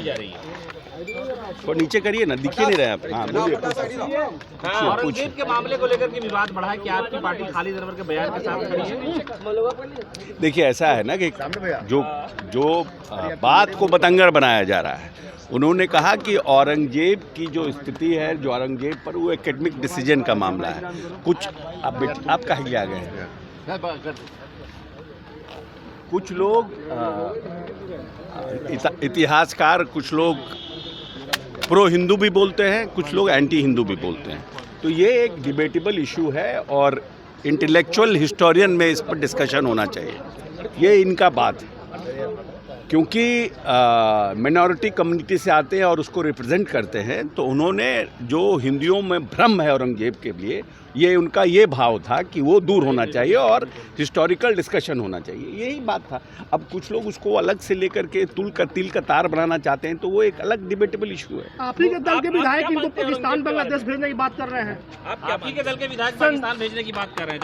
की जा रही है। तो नीचे करिए ना, दिख ही नहीं रहा है आप। हाँ बोलिए। औरंगजेब के मामले को लेकर के विवाद बढ़ा है कि आपकी पार्टी खालिद अनवर के बयान के साथ खड़ी है। देखिए ऐसा है ना कि जो बात को बतंगड़ बनाया जा रहा है, उन्होंने कहा कि औरंगजेब की जो स्थिति है, जो औरंगजेब पर वो एकेडमिक डिसीजन का मामला है। कुछ आप कहीं आ गए हैं, कुछ लोग इतिहासकार, कुछ लोग प्रो हिंदू भी बोलते हैं, कुछ लोग एंटी हिंदू भी बोलते हैं। तो ये एक डिबेटेबल इशू है और इंटेलेक्चुअल हिस्टोरियन में इस पर डिस्कशन होना चाहिए। ये इनका बात है, क्योंकि मिनॉरिटी कम्युनिटी से आते हैं और उसको रिप्रेजेंट करते हैं। तो उन्होंने जो हिंदुओं में भ्रम है औरंगजेब के लिए, ये उनका ये भाव था कि वो दूर होना चाहिए और हिस्टोरिकल डिस्कशन होना चाहिए, यही बात था। अब कुछ लोग उसको अलग से लेकर के तिल का तार बनाना चाहते हैं, तो वो एक अलग डिबेटेबल इशू है। आप ही के दल के विधायक इनको पाकिस्तान बांग्लादेश भेजने की बात कर रहे हैं। आप ही के दल के विधायक पाकिस्तान भेजने की बात कर रहे हैं।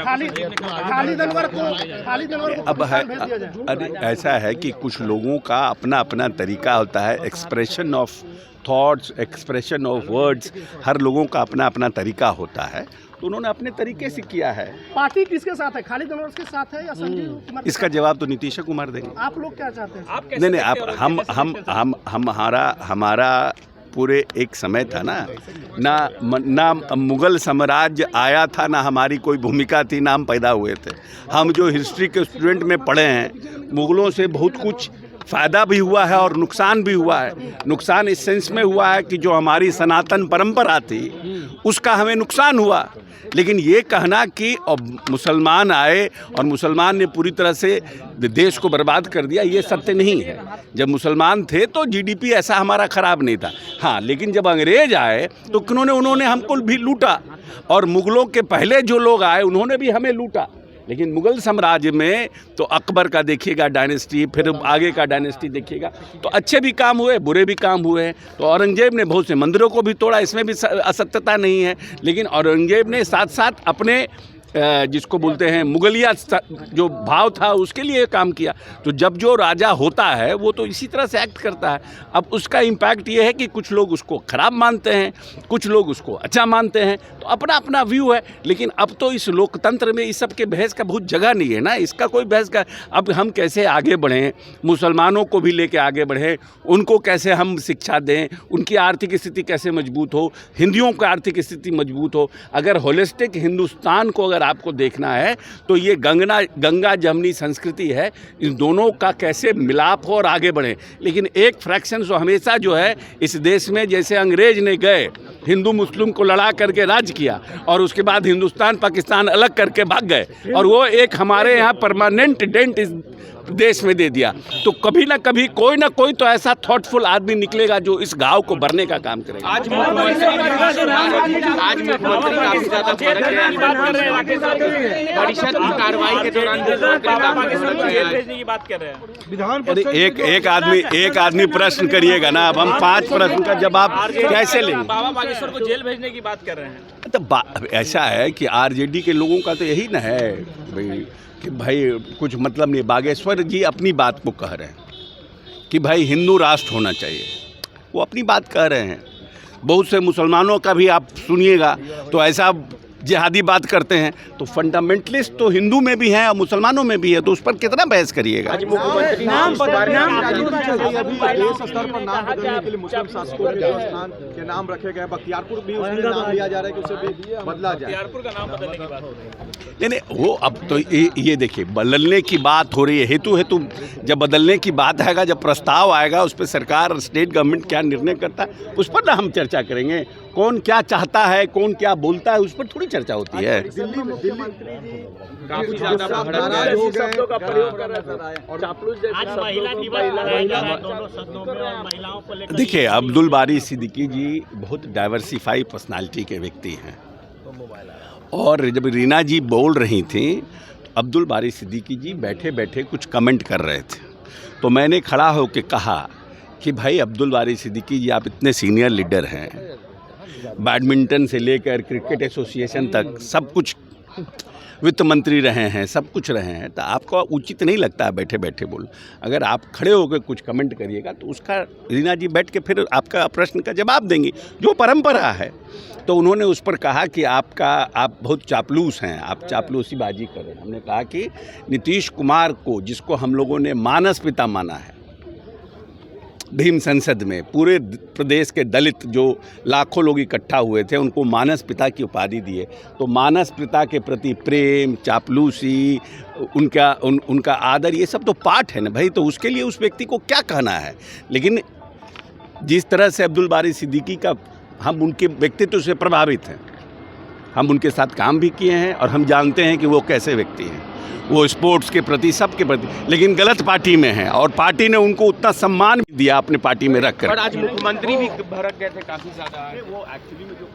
खालिद अनवर को अब है, अरे ऐसा है कि कुछ लोगों का अपना अपना तरीका होता है, expression of thoughts, expression of words, हर लोगों का अपना अपना तरीका होता है। तो उन्होंने अपने तरीके से किया है। पार्टी किसके साथ है, खालिद अनवर के साथ है या संजीव कुमार? इसका जवाब तो नीतीश कुमार देंगे। आप लोग क्या चाहते हैं? नहीं, आप हमारा पूरे एक समय था ना मुगल साम्राज्य आया था, ना हमारी कोई भूमिका थी, ना हम पैदा हुए थे। हम जो हिस्ट्री के स्टूडेंट में पढ़े हैं, मुगलों से बहुत कुछ फ़ायदा भी हुआ है और नुकसान भी हुआ है। नुकसान इस सेंस में हुआ है कि जो हमारी सनातन परंपरा थी उसका हमें नुकसान हुआ। लेकिन ये कहना कि मुसलमान आए और मुसलमान ने पूरी तरह से देश को बर्बाद कर दिया, ये सत्य नहीं है। जब मुसलमान थे तो जीडीपी ऐसा हमारा ख़राब नहीं था। हाँ, लेकिन जब अंग्रेज आए तो उन्होंने हमको भी लूटा, और मुग़लों के पहले जो लोग आए उन्होंने भी हमें लूटा। लेकिन मुग़ल साम्राज्य में तो अकबर का देखिएगा डायनेस्टी, फिर आगे का डायनेस्टी देखिएगा, तो अच्छे भी काम हुए, बुरे भी काम हुए। तो औरंगजेब ने बहुत से मंदिरों को भी तोड़ा, इसमें भी असत्यता नहीं है। लेकिन औरंगजेब ने साथ साथ अपने जिसको बोलते हैं मुगलिया जो भाव था उसके लिए काम किया। तो जब जो राजा होता है वो तो इसी तरह से एक्ट करता है। अब उसका इम्पैक्ट ये है कि कुछ लोग उसको ख़राब मानते हैं, कुछ लोग उसको अच्छा मानते हैं, तो अपना अपना व्यू है। लेकिन अब तो इस लोकतंत्र में इस सब के बहस का बहुत जगह नहीं है ना, इसका कोई बहस का। अब हम कैसे आगे बढ़ें, मुसलमानों को भी लेके आगे बढ़ें, उनको कैसे हम शिक्षा दें, उनकी आर्थिक स्थिति कैसे मजबूत हो, हिंदुओं की आर्थिक स्थिति मजबूत हो। अगर होलिस्टिक हिंदुस्तान को अगर आपको देखना है तो ये गंगा जमनी संस्कृति है, इन दोनों का कैसे मिलाप हो और आगे बढ़े। लेकिन एक फ्रैक्शन जो हमेशा जो है इस देश में, जैसे अंग्रेज ने गए हिंदू मुस्लिम को लड़ा करके राज किया और उसके बाद हिंदुस्तान पाकिस्तान अलग करके भाग गए, और वो एक हमारे यहाँ परमानेंट डेंट इस देश में दे दिया। तो कभी ना कभी कोई ना कोई तो ऐसा थॉटफुल आदमी निकलेगा जो इस घाव को भरने का काम करेगा। आज मुख्यमंत्री काफी ज्यादा परिषद की कार्रवाई के दौरान भेजने की बात कर रहे हैं। एक आदमी प्रश्न करिएगा ना, अब हम 5 प्रश्न का जवाब कैसे लेंगे? बाबा बागेश्वर को जेल भेजने की बात कर रहे हैं। तो ऐसा है कि आरजेडी के लोगों का तो यही ना है कि भाई कुछ मतलब नहीं। बागेश्वर जी अपनी बात को कह रहे हैं कि भाई हिंदू राष्ट्र होना चाहिए, वो अपनी बात कह रहे हैं। बहुत से मुसलमानों का भी आप सुनिएगा तो ऐसा जिहादी बात करते हैं। तो फंडामेंटलिस्ट तो हिंदू में भी हैं और मुसलमानों में भी है, तो उस पर कितना बहस करिएगा? देश स्तर पर नाम बदलने के लिए मुस्लिम शासकों के स्थान के नाम रखे गए। बख्तियारपुर भी उसमें नाम लिया जा रहा है कि उसे भी बदला जाए। बख्तियारपुर का नाम बदलने की बात हो रही है। नहीं, वो अब तो ये देखिए बदलने की बात हो रही है। हेतु जब बदलने की बात आएगा, जब प्रस्ताव आएगा, उस पर सरकार स्टेट गवर्नमेंट क्या निर्णय करता है उस पर ना हम चर्चा करेंगे। कौन क्या चाहता है, कौन क्या बोलता है, उस पर थोड़ी चर्चा होती है। दिल्ली मुख्यमंत्री जी काफी ज्यादा नाराज हो गए का प्रयोग कर रहे हैं। आज महिला दिवस मनाया जा रहा है दोनों सदनों में, और महिलाओं को लेकर देखिए अब्दुल बारी सिद्दीकी जी बहुत डाइवर्सिफाई पर्सनालिटी के व्यक्ति हैं, और जब रीना जी बोल रही थी तो अब्दुल बारी सिद्दीकी जी बैठे बैठे कुछ कमेंट कर रहे थे। तो मैंने खड़ा होकर कहा कि भाई अब्दुल बारी सिद्दीकी जी, आप इतने सीनियर लीडर हैं, बैडमिंटन से लेकर क्रिकेट एसोसिएशन तक सब कुछ वित्त मंत्री रहे हैं, सब कुछ रहे हैं, तो आपको उचित नहीं लगता है बैठे बैठे बोल। अगर आप खड़े होकर कुछ कमेंट करिएगा तो उसका रीना जी बैठ के फिर आपका प्रश्न का जवाब देंगी, जो परंपरा है। तो उन्होंने उस पर कहा कि आप बहुत चापलूस हैं, आप चापलूसीबाजी कर रहे हैं। हमने कहा कि नीतीश कुमार को, जिसको हम लोगों ने मानस पिता माना है, भीम संसद में पूरे प्रदेश के दलित जो लाखों लोग इकट्ठा हुए थे उनको मानस पिता की उपाधि दिए, तो मानस पिता के प्रति प्रेम, चापलूसी, उनका आदर, ये सब तो पाठ है ना भाई। तो उसके लिए उस व्यक्ति को क्या कहना है। लेकिन जिस तरह से अब्दुल बारी सिद्दीकी का, हम उनके व्यक्तित्व से प्रभावित हैं, हम उनके साथ काम भी किए हैं और हम जानते हैं कि वो कैसे व्यक्ति हैं। वो स्पोर्ट्स के प्रति, सबके प्रति, लेकिन गलत पार्टी में है और पार्टी ने उनको उतना सम्मान भी दिया अपने पार्टी में रख कर। और आज मुख्यमंत्री भी भड़क गए थे काफी ज्यादा। वो एक्चुअली में जो